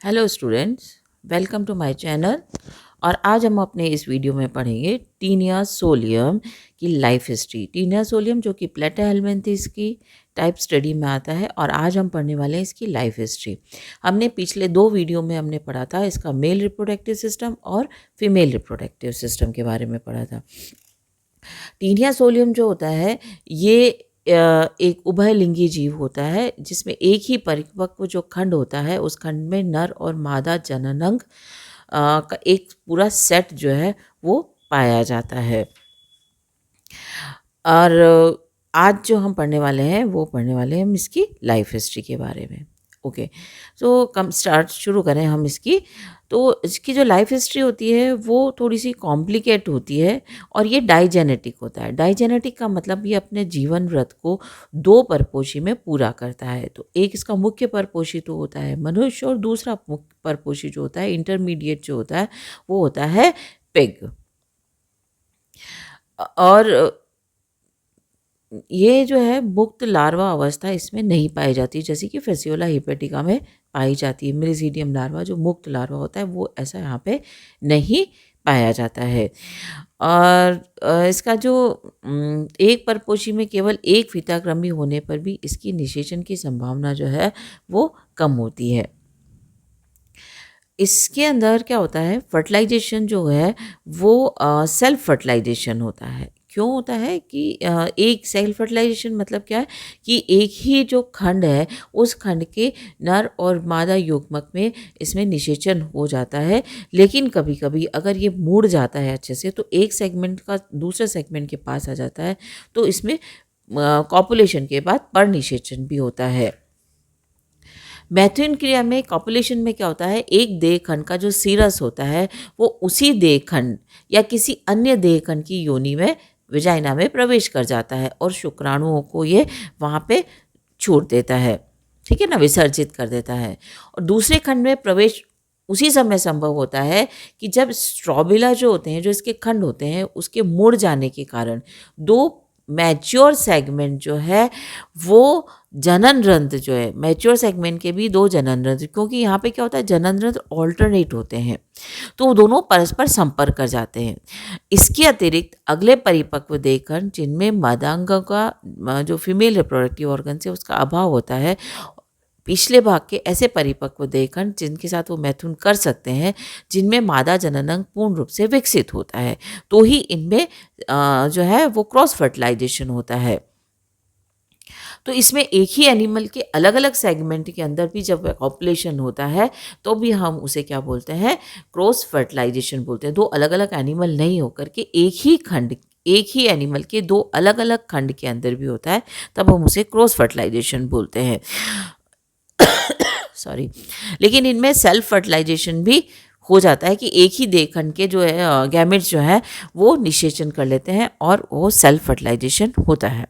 Hello students, welcome to my channel. और आज हम अपने इस वीडियो में पढ़ेंगे टीनिया सोलियम की लाइफ हिस्ट्री। टीनिया सोलियम जो कि प्लेटाहेल्मिन्थेस की टाइप स्टडी में आता है और आज हम पढ़ने वाले हैं इसकी लाइफ हिस्ट्री। हमने पिछले दो वीडियो में हमने पढ़ा था इसका मेल रिप्रोडक्टिव सिस्टम और फीमेल रिप्रोडक्टिव सिस्टम के बारे में पढ़ा था। टीनिया सोलियम जो होता है ये एक उभयलिंगी जीव होता है जिसमें एक ही परिपक्व जो खंड होता है उस खंड में नर और मादा जननांग का एक पूरा सेट जो है वो पाया जाता है। और आज जो हम पढ़ने वाले हैं वो पढ़ने वाले हैं हम इसकी लाइफ हिस्ट्री के बारे में। ओके, तो कम स्टार्ट शुरू करें हम इसकी। तो इसकी जो लाइफ हिस्ट्री होती है वो थोड़ी सी कॉम्प्लिकेट होती है और ये डाइजेनेटिक होता है। डाइजेनेटिक का मतलब ये अपने जीवन व्रत को दो परपोषी में पूरा करता है। तो एक इसका मुख्य परपोषी तो होता है मनुष्य और दूसरा मुख्य परपोषी जो होता है इंटरमीडिएट जो होता है वो होता है पिग। और ये जो है मुक्त लार्वा अवस्था इसमें नहीं पाई जाती जैसे कि फेसियोला हिपेटिका में पाई जाती है। मिरिजीडियम लार्वा जो मुक्त लार्वा होता है वो ऐसा यहाँ पे नहीं पाया जाता है। और इसका जो एक परपोषी में केवल एक फीताक्रमी होने पर भी इसकी निषेचन की संभावना जो है वो कम होती है। इसके अंदर क्या होता है, फर्टिलाइजेशन जो है वो सेल्फ फर्टिलाइजेशन होता है। क्यों होता है कि एक सेल्फ फर्टिलाइजेशन मतलब क्या है कि एक ही जो खंड है उस खंड के नर और मादा युग्मक में इसमें निषेचन हो जाता है। लेकिन कभी कभी अगर ये मुड़ जाता है अच्छे से तो एक सेगमेंट का दूसरे सेगमेंट के पास आ जाता है तो इसमें कॉपुलेशन के बाद पर निषेचन भी होता है। मैथुन क्रिया में कॉपुलेशन में क्या होता है, एक देह खंड का जो सीरस होता है वो उसी देह खंड या किसी अन्य देह खंड की योनि में विजाइना में प्रवेश कर जाता है और शुक्राणुओं को ये वहाँ पे छोड़ देता है, ठीक है ना, विसर्जित कर देता है। और दूसरे खंड में प्रवेश उसी समय संभव होता है कि जब स्ट्रोबिला जो होते हैं जो इसके खंड होते हैं उसके मुड़ जाने के कारण दो मैच्योर सेगमेंट जो है वो जनन रंध्र जो है मैच्योर सेगमेंट के भी दो जनन रंध्र, क्योंकि यहाँ पे क्या होता है जनन रंध्र ऑल्टरनेट होते हैं तो वो दोनों परस्पर संपर्क कर जाते हैं। इसके अतिरिक्त अगले परिपक्व देहखंड जिनमें मदांग का जो फीमेल रिप्रोडक्टिव ऑर्गन है उसका अभाव होता है, पिछले भाग के ऐसे परिपक्व देहखंड जिनके साथ वो मैथुन कर सकते हैं जिनमें मादा जननांग पूर्ण रूप से विकसित होता है तो ही इनमें जो है वो क्रॉस फर्टिलाइजेशन होता है। तो इसमें एक ही एनिमल के अलग अलग सेगमेंट के अंदर भी जब कॉपुलेशन होता है तो भी हम उसे क्या बोलते हैं, क्रॉस फर्टिलाइजेशन बोलते हैं। दो अलग अलग एनिमल नहीं होकर के एक ही एनिमल के दो अलग अलग खंड के अंदर भी होता है तब हम उसे क्रॉस फर्टिलाइजेशन बोलते हैं। सॉरी, लेकिन इनमें सेल्फ फर्टिलाइजेशन भी हो जाता है कि एक ही देहखंड के जो है गैमेट्स जो है वो निषेचन कर लेते हैं और वो सेल्फ फर्टिलाइजेशन होता है।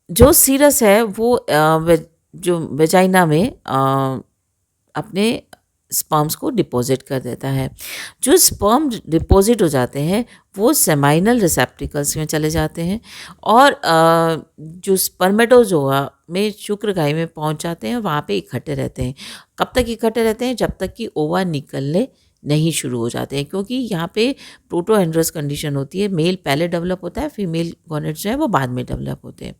जो सीरस है वो जो वेजाइना में अपने स्पर्म्स को डिपॉजिट कर देता है। जो स्पर्म डिपॉजिट हो जाते हैं वो सेमाइनल रिसेप्टिकल्स में चले जाते हैं और जो स्पर्मेटोजोआ में शुक्रगाई में पहुंच जाते हैं वहाँ पे इकट्ठे रहते हैं। कब तक इकट्ठे रहते हैं, जब तक कि ओवा निकलने नहीं शुरू हो जाते हैं, क्योंकि यहाँ पे प्रोटोएंड्रस कंडीशन होती है। मेल पहले डेवलप होता है, फीमेल गॉनेट्स जो है वो बाद में डेवलप होते हैं।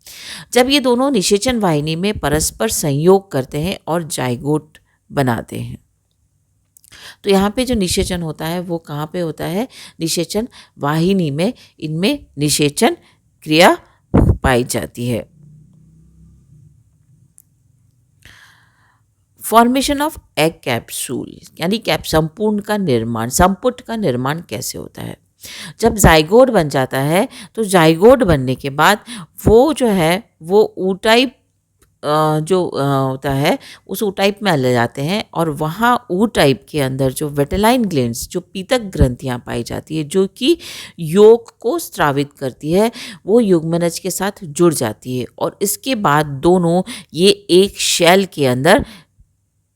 जब ये दोनों निषेचन वाहिनी में परस्पर संयोग करते हैं और जाइगोट बनाते हैं तो यहाँ पे जो निषेचन होता है वो कहाँ पे होता है, निषेचन वाहिनी में इनमें निषेचन क्रिया पाई जाती है। फॉर्मेशन ऑफ एग कैप्सूल यानी संपूर्ण का निर्माण, संपुट का निर्माण कैसे होता है। जब जाइगोट बन जाता है तो जाइगोट बनने के बाद वो जो है वो ऊ टाइप जो होता है उस ऊ टाइप में ले जाते हैं और वहाँ ऊ टाइप के अंदर जो वेटेलाइन ग्लैंड्स जो पीतक ग्रंथियाँ पाई जाती है जो कि यौग को स्रावित करती है वो युग्मनज के साथ जुड़ जाती है और इसके बाद दोनों ये एक शेल के अंदर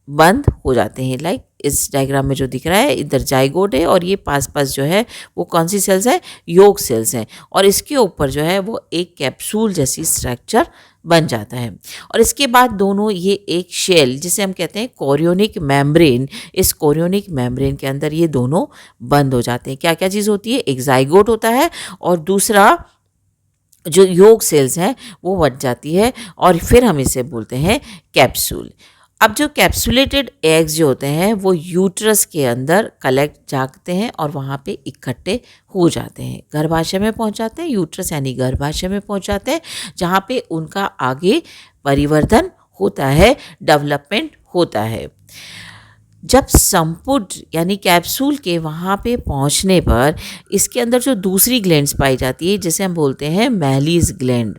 बंद हो जाते हैं। लाइक इस डायग्राम में जो दिख रहा है, इधर जाइगोट है और ये पास पास जो है वो कौन सी सेल्स है, योग सेल्स हैं, और इसके ऊपर जो है वो एक कैप्सूल जैसी स्ट्रक्चर बन जाता है। और इसके बाद दोनों ये एक शेल जिसे हम कहते हैं कोरियोनिक मेम्ब्रेन, इस कोरियोनिक मेम्ब्रेन के अंदर ये दोनों बंद हो जाते हैं। क्या क्या चीज़ होती है, एक जाइगोट होता है और दूसरा जो योग सेल्स हैं वो बन जाती है, और फिर हम इसे बोलते हैं कैप्सूल। अब जो कैप्सुलेटेड एग्स जो होते हैं वो यूट्रस के अंदर कलेक्ट जाते हैं और वहाँ पे इकट्ठे हो जाते हैं, गर्भाशय में पहुँच जाते हैं, यूट्रस यानी गर्भाशय में पहुँच जाते हैं, जहाँ पे उनका आगे परिवर्धन होता है, डेवलपमेंट होता है। जब संपुट यानी कैप्सूल के वहाँ पे पहुँचने पर इसके अंदर जो दूसरी ग्लैंड्स पाई जाती है जिसे हम बोलते हैं मैलीज ग्लैंड,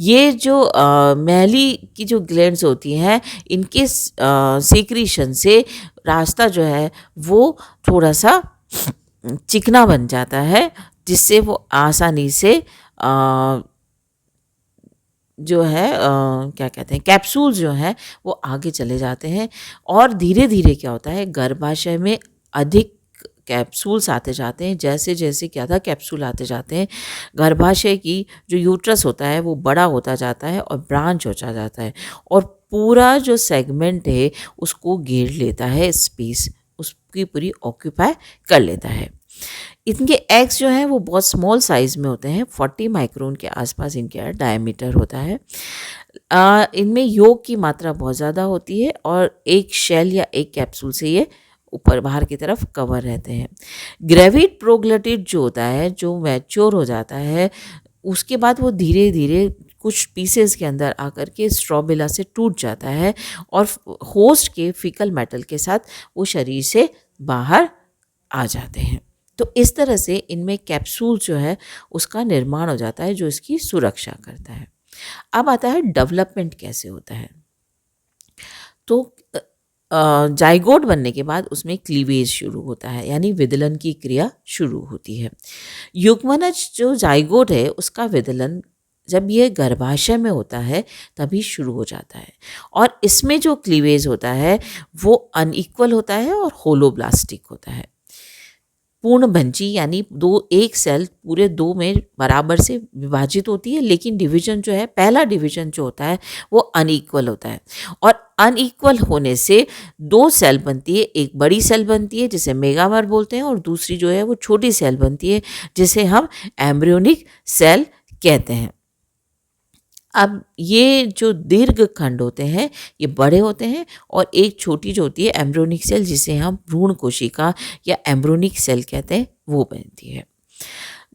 ये जो मैली की जो ग्लैंड्स होती हैं इनके सीक्रीशन से रास्ता जो है वो थोड़ा सा चिकना बन जाता है, जिससे वो आसानी से जो है क्या कहते हैं, कैप्सूल जो है वो आगे चले जाते हैं, और धीरे धीरे क्या होता है, गर्भाशय में अधिक कैप्सूल्स आते जाते हैं। जैसे जैसे क्या था, कैप्सूल आते जाते हैं, गर्भाशय की जो यूट्रस होता है वो बड़ा होता जाता है और ब्रांच होता जाता है, और पूरा जो सेगमेंट है उसको घेर लेता है, स्पेस उसकी पूरी ऑक्यूपाई कर लेता है। इनके एग्स जो हैं वो बहुत स्मॉल साइज़ में होते हैं, 40 माइक्रोन के आसपास इनके डायमीटर होता है। इनमें योग की मात्रा बहुत ज़्यादा होती है और एक शेल या एक कैप्सूल से ये ऊपर बाहर की तरफ कवर रहते हैं। ग्रेविड प्रोग्लटिड जो होता है, जो मैच्योर हो जाता है, उसके बाद वो धीरे धीरे कुछ पीसेस के अंदर आकर के स्ट्रॉबिला से टूट जाता है और होस्ट के फीकल मेटल के साथ वो शरीर से बाहर आ जाते हैं। तो इस तरह से इनमें कैप्सूल जो है उसका निर्माण हो जाता है जो इसकी सुरक्षा करता है। अब आता है डेवलपमेंट कैसे होता है। तो जाइगोट बनने के बाद उसमें क्लीवेज शुरू होता है, यानी विदलन की क्रिया शुरू होती है। युग्मनज जो जाइगोट है उसका विदलन जब ये गर्भाशय में होता है तभी शुरू हो जाता है, और इसमें जो क्लीवेज होता है वो अनइक्वल होता है और होलोब्लास्टिक होता है। पूर्ण भंजी यानी एक सेल पूरे दो में बराबर से विभाजित होती है, लेकिन डिवीजन जो है, पहला डिवीजन जो होता है वो अनइक्वल होता है, और अनइक्वल होने से दो सेल बनती है, एक बड़ी सेल बनती है जिसे मेगामर बोलते हैं और दूसरी जो है वो छोटी सेल बनती है जिसे हम एम्ब्रियोनिक सेल कहते हैं। अब ये जो दीर्घ खंड होते हैं ये बड़े होते हैं, और एक छोटी जो होती है एम्ब्रियोनिक सेल जिसे हम भ्रूण कोशिका या एम्ब्रियोनिक सेल कहते हैं वो बनती है।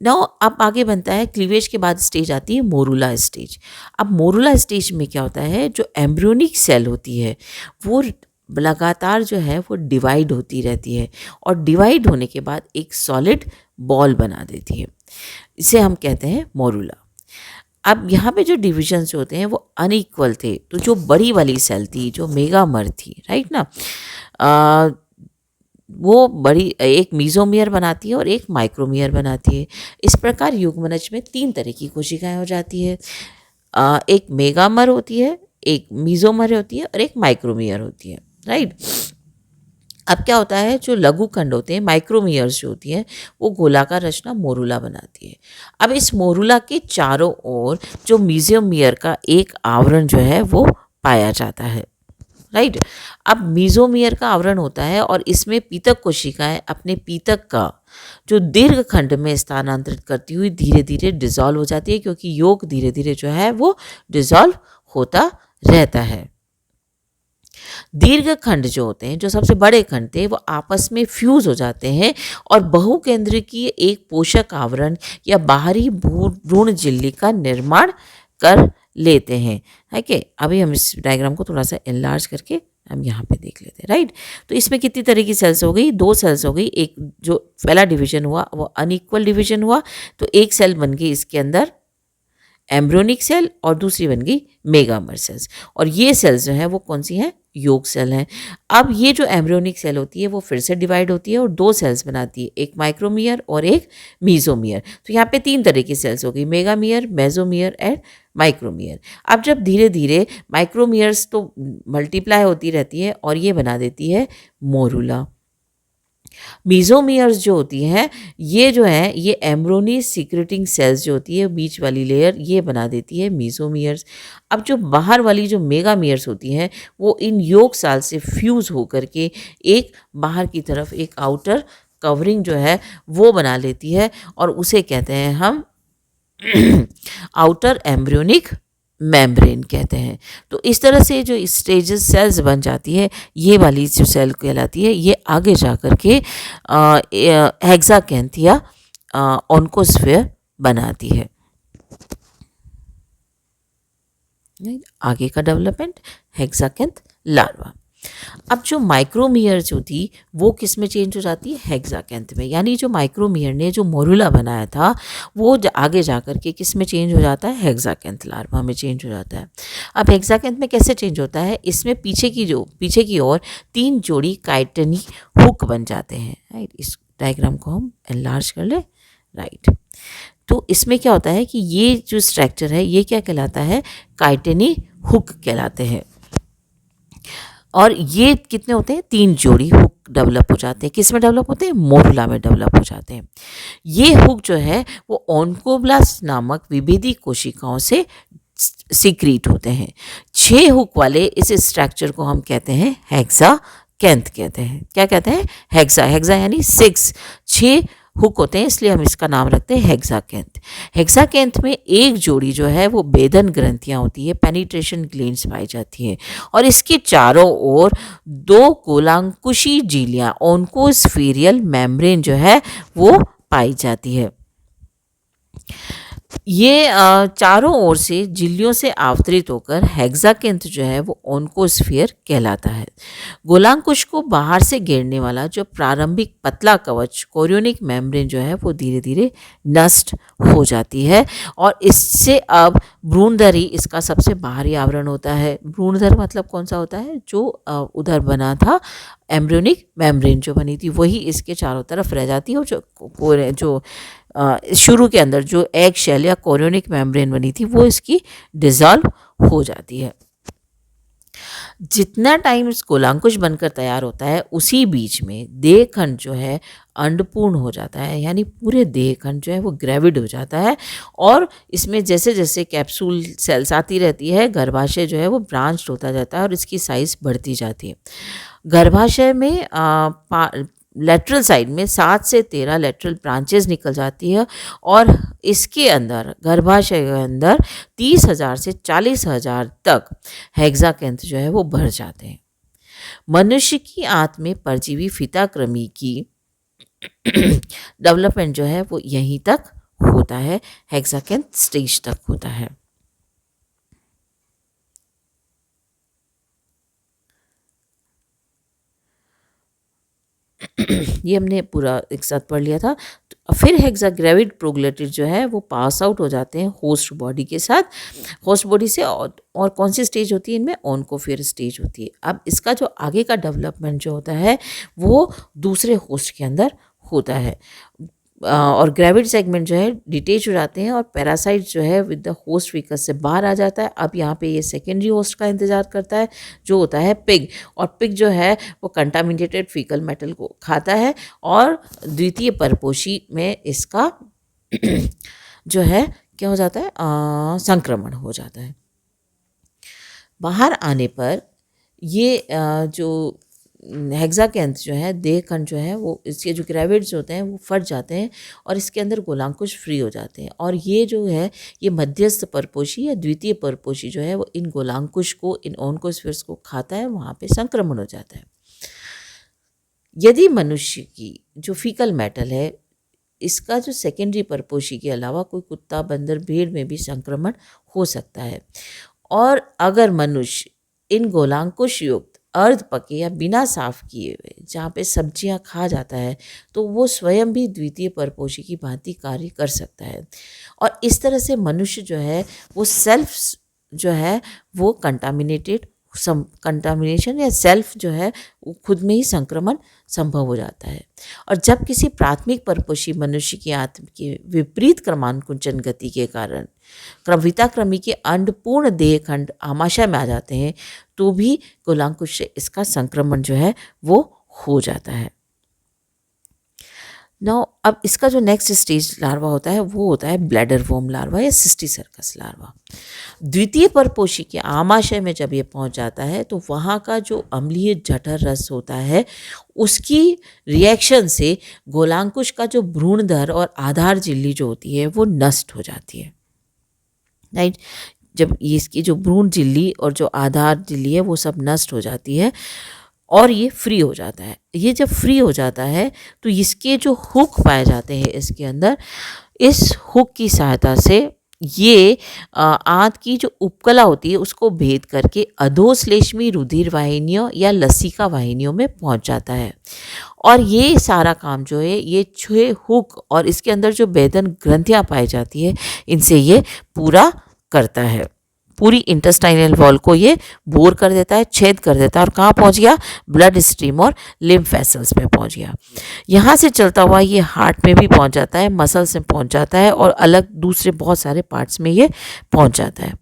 नाउ अब आगे बनता है, क्लीवेज के बाद स्टेज आती है मोरूला स्टेज। अब मोरूला स्टेज में क्या होता है, जो एम्ब्रियोनिक सेल होती है वो लगातार जो है वो डिवाइड होती रहती है, और डिवाइड होने के बाद एक सॉलिड बॉल बना देती है, इसे हम कहते हैं मोरूला। अब यहाँ पे जो डिविजन्स होते हैं वो अनइक्वल थे, तो जो बड़ी वाली सेल थी जो मेगामर थी, राइट ना, वो बड़ी एक मीजोमियर बनाती है और एक माइक्रोमियर बनाती है। इस प्रकार युग्मनज में 3 तरह की कोशिकाएं हो जाती है, एक मेगामर होती है, एक मीजोमर होती है और एक माइक्रोमियर होती है, राइट। अब क्या होता है, जो लघु खंड होते हैं माइक्रोमियर्स जो होती हैं वो गोलाकार रचना मोरूला बनाती है। अब इस मोरूला के चारों ओर जो मीजोमियर का एक आवरण जो है वो पाया जाता है, राइट। अब मीजोमियर का आवरण होता है और इसमें पीतक कोशिकाएं अपने पीतक का जो दीर्घ खंड में स्थानांतरित करती हुई धीरे धीरे डिसॉल्व हो जाती है, क्योंकि योग धीरे धीरे जो है वो डिसॉल्व होता रहता है। दीर्घ खंड जो होते हैं, जो सबसे बड़े खंड थे, वो आपस में फ्यूज हो जाते हैं और बहुकेंद्रीय एक पोषक आवरण या बाहरी भ्रूण झिल्ली का निर्माण कर लेते हैं। ठीक है, अभी हम इस डायग्राम को थोड़ा सा एनलार्ज करके हम यहाँ पे देख लेते हैं, राइट। तो इसमें कितनी तरह की सेल्स हो गई, 2 सेल्स हो गई। एक जो पहला डिवीजन हुआ वो अनइक्वल डिवीजन हुआ, तो एक सेल बन गई इसके अंदर एम्ब्रियोनिक सेल और दूसरी बन गई मेगामर सेल्स। और ये सेल्स जो हैं वो कौन सी हैं? योग सेल हैं। अब ये जो एम्ब्रियोनिक सेल होती है वो फिर से डिवाइड होती है और दो सेल्स बनाती है, एक माइक्रोमियर और एक मीजोमियर। तो यहाँ पे तीन तरह की सेल्स हो गई, मेगामियर, मेजोमियर एंड माइक्रोमियर। अब जब धीरे धीरे माइक्रोमियर्स तो मल्टीप्लाई होती रहती है और ये बना देती है मोरुला। मीजोमियर्स जो होती हैं ये जो है ये एम्ब्रोनी सीक्रेटिंग सेल्स जो होती है बीच वाली लेयर, ये बना देती है मीजोमियर्स। अब जो बाहर वाली जो मेगामियर्स होती हैं वो इन योग साल से फ्यूज़ होकर के एक बाहर की तरफ एक आउटर कवरिंग जो है वो बना लेती है और उसे कहते हैं हम आउटर एम्ब्रियोनिक मेम्ब्रेन कहते हैं। तो इस तरह से जो स्टेजेस सेल्स बन जाती है, ये वाली जो सेल कहलाती है, ये आगे जा कर के हेक्साकैंथ या ऑन्कोस्फेयर बनाती है। आगे का डेवलपमेंट हेक्साकैंथ लार्वा। अब जो माइक्रोमियर जो थी वो किस में चेंज हो जाती है? हेक्साकैंथ में। यानी जो माइक्रोमियर ने जो मोरुला बनाया था वो आगे जा कर के किस में चेंज हो जाता है? हेक्साकैंथ लार्वा में चेंज हो जाता है। अब हेक्साकैंथ में कैसे चेंज होता है? इसमें पीछे की ओर 3 जोड़ी काइटिनी हुक बन जाते हैं। राइट, इस डायग्राम को हम एनलार्ज कर ले। राइट, तो इसमें क्या होता है कि ये जो स्ट्रक्चर है ये क्या कहलाता है? काइटिनी हुक कहलाते हैं। और ये कितने होते हैं? 3 जोड़ी हुक डेवलप हो जाते हैं। किस में डेवलप होते हैं? मोरुला में डेवलप हो जाते हैं। ये हुक जो है वो ऑन्कोब्लास्ट नामक विभेदी कोशिकाओं से सीक्रीट होते हैं। 6 हुक वाले इस स्ट्रक्चर को हम कहते हैं हेक्साकैंथ कहते हैं। क्या कहते हैं? हेक्सा यानी 6 हुक होते हैं, इसलिए हम इसका नाम रखते हैं हेक्साकैंथ। हेक्साकैंथ में एक जोड़ी जो है वो बेदन ग्रंथियां होती है, पेनिट्रेशन ग्लैंड्स पाई जाती हैं और इसके चारों ओर 2 गोलांकुशी झिल्लियां ऑन्कोस्फेरियल मेम्ब्रेन जो है वो पाई जाती है। ये चारों ओर से झिल्लियों से आवृत होकर हेक्साकैंथ जो है वो ऑन्कोस्फियर कहलाता है। गोलांकुश को बाहर से घेरने वाला जो प्रारंभिक पतला कवच कोरियोनिक मेम्ब्रेन जो है वो धीरे धीरे नष्ट हो जाती है और इससे अब भ्रूणधर ही इसका सबसे बाहरी आवरण होता है। भ्रूणधर मतलब कौन सा होता है? जो उधर बना था एम्ब्रियोनिक मेम्ब्रेन जो बनी थी वही इसके चारों तरफ रह जाती है और जो शुरू के अंदर जो एग शेल या कोरियोनिक मेम्ब्रेन बनी थी वो इसकी डिसॉल्व हो जाती है। जितना टाइम इस गोलांकुश बनकर तैयार होता है उसी बीच में देहखंड जो है अंडपूर्ण हो जाता है, यानी पूरे देहखंड जो है वो ग्रेविड हो जाता है और इसमें जैसे जैसे कैप्सूल सेल्स आती रहती है गर्भाशय जो है वो ब्रांच्ड होता जाता है और इसकी साइज बढ़ती जाती है। गर्भाशय में लेटरल साइड में 7 से 13 लेटरल ब्रांचेस निकल जाती है और इसके अंदर गर्भाशय के अंदर 30,000 से 40,000 तक हेक्साकैंथ जो है वो भर जाते हैं। मनुष्य की आंत में परजीवी फीताकृमि की डेवलपमेंट जो है वो यहीं तक होता है, हेक्साकैंथ स्टेज तक होता है। ये हमने पूरा एक साथ पढ़ लिया था। तो फिर हेक्साग्रेविड प्रोग्लैटिड जो है वो पास आउट हो जाते हैं होस्ट बॉडी के साथ। होस्ट बॉडी से और कौन सी स्टेज होती है इनमें? ऑन्कोफेयर स्टेज होती है। अब इसका जो आगे का डेवलपमेंट जो होता है वो दूसरे होस्ट के अंदर होता है और ग्रेविड सेगमेंट जो है डिटेच हो जाते हैं और पैरासाइट जो है विद द होस्ट फिकस से बाहर आ जाता है। अब यहाँ पे ये सेकेंडरी होस्ट का इंतजार करता है जो होता है पिग, और पिग जो है वो कंटामिनेटेड फीकल मेटल को खाता है और द्वितीय परपोषी में इसका जो है क्या हो जाता है? संक्रमण हो जाता है। बाहर आने पर ये जो हेक्साकैंथ जो है देहखंड जो है वो इसके जो ग्रेविड्स होते हैं वो फट जाते हैं और इसके अंदर गोलांकुश फ्री हो जाते हैं और ये जो है ये मध्यस्थ परपोषी या द्वितीय परपोषी जो है वो इन गोलांकुश को, इन ऑन्कोस्फेयर्स को खाता है, वहाँ पे संक्रमण हो जाता है। यदि मनुष्य की जो फीकल मेटल है इसका जो सेकेंडरी परपोषी के अलावा कोई कुत्ता, बंदर, भेड़ में भी संक्रमण हो सकता है और अगर मनुष्य इन गोलांकुश युक्त अर्ध पके या बिना साफ किए हुए जहाँ पे सब्जियाँ खा जाता है, तो वो स्वयं भी द्वितीय परपोषी की भांति कार्य कर सकता है। और इस तरह से मनुष्य जो है वो सेल्फ जो है वो कंटामिनेशन या सेल्फ जो है वो खुद में ही संक्रमण संभव हो जाता है। और जब किसी प्राथमिक परपोषी मनुष्य की आत्म के विपरीत क्रमानुकुंचन गति के कारण क्रमिता के अंडपूर्ण देह खंड आमाशय में आ जाते हैं, तो भी कुलांकुश से इसका संक्रमण जो है वो हो जाता है। नाउ अब इसका जो नेक्स्ट स्टेज लार्वा होता है वो होता है ब्लैडर वॉर्म लार्वा या सिस्टी सर्कस लार्वा। द्वितीय परपोषी के आमाशय में जब ये पहुंच जाता है तो वहाँ का जो अम्लीय जठर रस होता है उसकी रिएक्शन से गोलांकुश का जो भ्रूणधर और आधार झिल्ली जो होती है वो नष्ट हो जाती है। राइट, जब इसकी जो भ्रूण झिल्ली और जो आधार झिल्ली है वो सब नष्ट हो जाती है और ये फ्री हो जाता है। ये जब फ्री हो जाता है तो इसके जो हुक पाए जाते हैं इसके अंदर, इस हुक की सहायता से ये आंत की जो उपकला होती है उसको भेद करके अधोश्लेष्मी रुधिर वाहिनियों या लसिका वाहिनियों में पहुंच जाता है। और ये सारा काम जो है ये 6 हुक और इसके अंदर जो भेदन ग्रंथियाँ पाई जाती है इनसे ये पूरा करता है। पूरी इंटेस्टाइनल वॉल को ये बोर कर देता है, छेद कर देता है और कहाँ पहुँच गया, ब्लड स्ट्रीम और लिम्फ वेसल्स में पहुँच गया। यहाँ से चलता हुआ ये हार्ट में भी पहुँच जाता है, मसल्स में पहुँच जाता है और अलग दूसरे बहुत सारे पार्ट्स में ये पहुँच जाता है।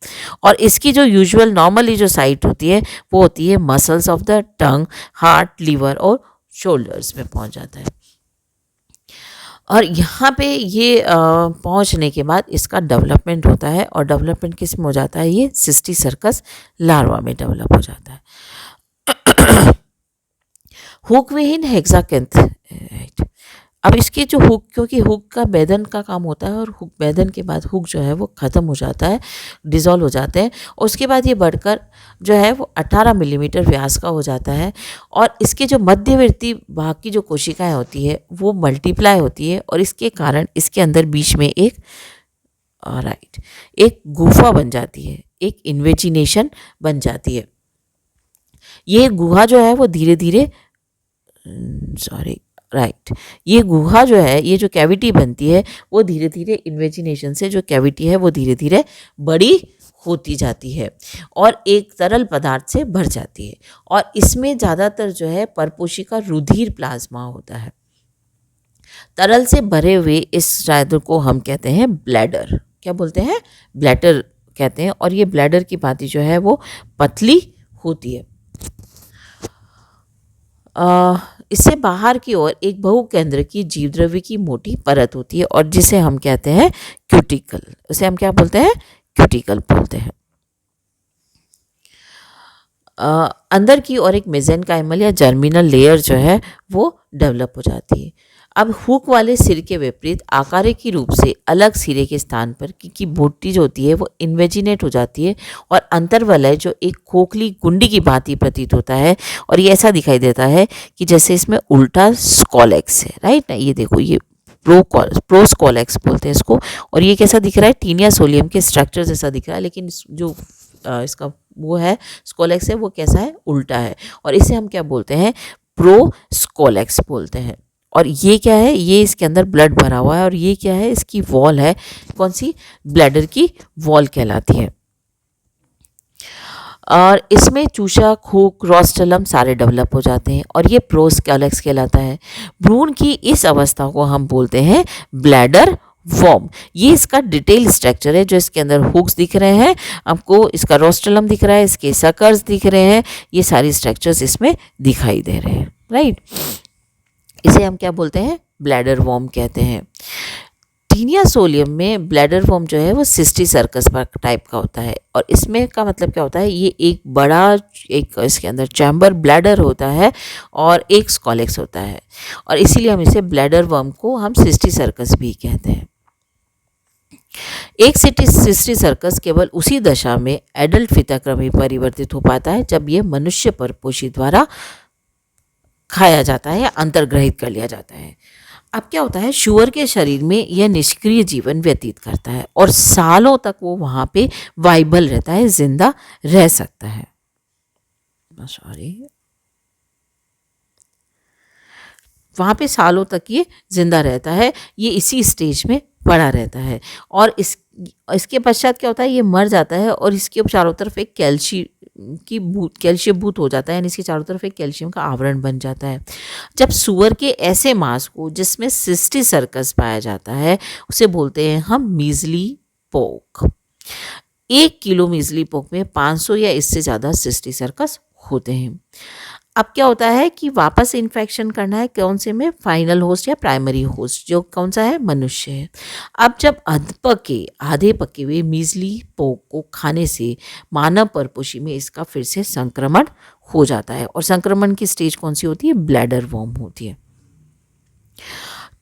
और इसकी जो यूजुअल नॉर्मली जो साइट होती है वो होती है muscles of the tongue, heart, liver और शोल्डर्स में पहुँच जाता है। और यहाँ पे ये पहुँचने के बाद इसका डेवलपमेंट होता है और डेवलपमेंट किस में हो जाता है, ये सिस्टी सर्कस लार्वा में डेवलप हो जाता है। हुक विहीन हेक्साकेंथ। राइट, अब इसके जो हुक, क्योंकि हुक का भेदन का काम होता है और हुक भेदन के बाद हुक जो है वो ख़त्म हो जाता है, डिज़ोल्व हो जाते हैं और उसके बाद ये बढ़कर जो है वो 18 मिलीमीटर व्यास का हो जाता है। और इसके जो मध्यवर्ती भाग की जो कोशिकाएं होती है वो मल्टीप्लाई होती है और इसके कारण इसके अंदर बीच में एक एक गुफा बन जाती है, एक इन्वेजिनेशन बन जाती है। ये गुहा जो है वो धीरे धीरे ये गुहा जो है, ये जो कैविटी बनती है वो धीरे धीरे इन्वेजिनेशन से जो कैविटी है वो धीरे धीरे बड़ी होती जाती है और एक तरल पदार्थ से भर जाती है। और इसमें ज़्यादातर जो है परपोषी का रुधिर प्लाज्मा होता है। तरल से भरे हुए इस रायदर को हम कहते हैं ब्लैडर। क्या बोलते हैं, ब्लैडर कहते हैं। और ये ब्लैडर की भांति जो है वो पतली होती है। इससे बाहर की ओर एक बहुकेंद्र की जीवद्रव्य की मोटी परत होती है और जिसे हम कहते हैं क्यूटिकल। उसे हम क्या बोलते हैं, क्यूटिकल बोलते हैं। अंदर की ओर एक मेसेनकाइमल या जर्मिनल लेयर जो है वो डेवलप हो जाती है। अब हुक वाले सिर के विपरीत आकारिकी रूप से अलग सिरे के स्थान पर की बोटी जो होती है वो इन्वेजिनेट हो जाती है और अंतर्वलय जो एक खोखली गुंडी की भांति प्रतीत होता है और ये ऐसा दिखाई देता है कि जैसे इसमें उल्टा स्कॉलेक्स है। राइट ना, ये देखो, ये प्रोस्कॉलेक्स बोलते हैं इसको। और ये कैसा दिख रहा है, टीनिया सोलियम के स्ट्रक्चर जैसा दिख रहा है, लेकिन जो इसका वो है स्कॉलेक्स है वो कैसा है, उल्टा है। और इसे हम क्या बोलते हैं, प्रोस्कॉलेक्स बोलते हैं। और ये क्या है, ये इसके अंदर ब्लड भरा हुआ है और ये क्या है, इसकी वॉल है, कौन सी, ब्लैडर की वॉल कहलाती है। और इसमें चूषक, हुक, रोस्टलम सारे डेवलप हो जाते हैं और ये प्रोस्कॉलेक्स कहलाता है। भ्रूण की इस अवस्था को हम बोलते हैं ब्लैडर वॉर्म। ये इसका डिटेल स्ट्रक्चर है। जो इसके अंदर हुक्स दिख रहे हैं आपको, इसका रोस्टलम दिख रहा है, इसके सकर्स दिख रहे हैं, ये सारी स्ट्रक्चर्स इसमें दिखाई दे रहे हैं। राइट, इसे हम क्या बोलते हैं, ब्लैडर वॉर्म कहते हैं। टीनिया सोलियम में ब्लैडर वॉर्म जो है वो सिस्टी सर्कस टाइप का होता है और इसमें का मतलब क्या होता है, ये एक बड़ा एक इसके अंदर चैम्बर ब्लैडर होता है और एक स्कॉलेक्स होता है और इसीलिए हम इसे ब्लैडर वॉर्म को हम सिस्टी सर्कस भी कहते हैं। एक सिस्टी सर्कस केवल उसी दशा में एडल्ट फिताक्रम में परिवर्तित हो पाता है जब यह मनुष्य परपोषी द्वारा खाया जाता है या अंतर्ग्रहित कर लिया जाता है। अब क्या होता है, शुअर के शरीर में यह निष्क्रिय जीवन व्यतीत करता है और सालों तक वो वहाँ पे वाइबल रहता है, जिंदा रह सकता है। सॉरी, वहाँ पे सालों तक ये ज़िंदा रहता है, ये इसी स्टेज में पड़ा रहता है। और इसके पश्चात क्या होता है, ये मर जाता है और इसके चारों तरफ एक कैल्शियम भूत हो जाता है, यानी इसके चारों तरफ एक कैल्शियम का आवरण बन जाता है। जब सूअर के ऐसे मांस को जिसमें सिस्टी सर्कस पाया जाता है, उसे बोलते हैं हम मीजली पोक। 1 किलो मीजली पोक में 500 या इससे ज़्यादा सिस्टी सर्कस होते हैं। अब क्या होता है कि वापस इन्फेक्शन करना है कौन से में, फाइनल होस्ट या प्राइमरी होस्ट, जो कौन सा है, मनुष्य है। अब जब आधे पके हुए मीजली पोक को खाने से मानव परपोषी में इसका फिर से संक्रमण हो जाता है। और संक्रमण की स्टेज कौन सी होती है, ब्लैडर वॉर्म होती है।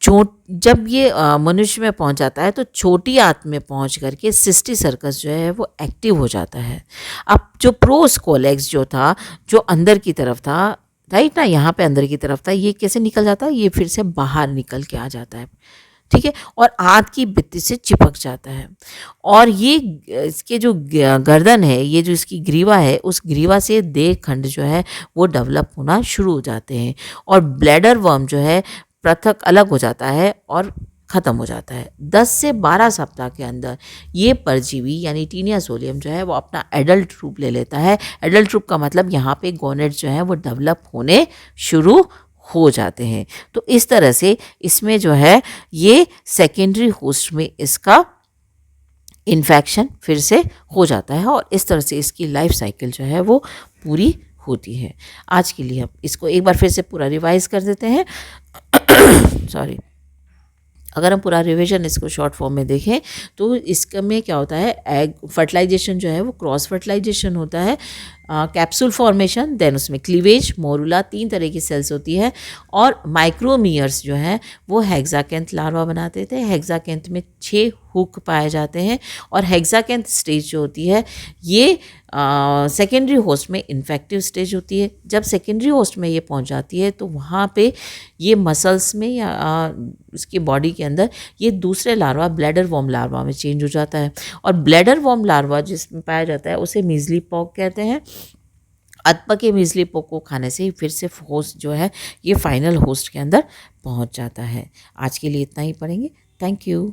जब ये मनुष्य में पहुंच जाता है तो छोटी आंत में पहुंच करके सिस्टी सर्कस जो है वो एक्टिव हो जाता है। अब जो प्रोस्कोलेक्स जो था, जो अंदर की तरफ था, राइट ना, यहाँ पे अंदर की तरफ था, ये कैसे निकल जाता है, ये फिर से बाहर निकल के आ जाता है, ठीक है, और आंत की भित्ति से चिपक जाता है। और ये इसके जो गर्दन है, ये जो इसकी ग्रीवा है, उस ग्रीवा से देह खंड जो है वो डेवलप होना शुरू हो जाते हैं। और ब्लैडर वर्म जो है पृथक अलग हो जाता है और ख़त्म हो जाता है। 10 से 12 सप्ताह के अंदर ये परजीवी यानी टीनिया सोलियम जो है वो अपना एडल्ट रूप ले लेता है। एडल्ट रूप का मतलब यहाँ पे गोनेट जो है वो डेवलप होने शुरू हो जाते हैं। तो इस तरह से इसमें जो है ये सेकेंडरी होस्ट में इसका इन्फेक्शन फिर से हो जाता है और इस तरह से इसकी लाइफ साइकिल जो है वो पूरी होती है। आज के लिए हम इसको एक बार फिर से पूरा रिवाइज कर देते हैं। सॉरी, अगर हम पूरा रिवीजन इसको शॉर्ट फॉर्म में देखें तो इसमें क्या होता है, एग फर्टिलाइजेशन जो है वो क्रॉस फर्टिलाइजेशन होता है, कैप्सूल फॉर्मेशन, देन उसमें क्लीवेज, मोरुला, 3 तरह की सेल्स होती है। और माइक्रोमियर्स जो हैं वो हेक्साकेंथ लार्वा बनाते थे। हेक्साकेंथ में 6 हुक पाए जाते हैं और हेक्साकेंथ स्टेज जो होती है ये सेकेंडरी होस्ट में इन्फेक्टिव स्टेज होती है। जब सेकेंडरी होस्ट में ये पहुंच जाती है तो वहाँ पे ये मसल्स में या उसकी बॉडी के अंदर ये दूसरे लार्वा ब्लैडर वॉर्म लार्वा में चेंज हो जाता है। और ब्लैडर वॉर्म लार्वा जिसमें पाया जाता है उसे मीजली पॉक कहते हैं। अधपके मीजली पोक को खाने से फिर से होस्ट जो है ये फाइनल होस्ट के अंदर पहुंच जाता है। आज के लिए इतना ही पढ़ेंगे। Thank you.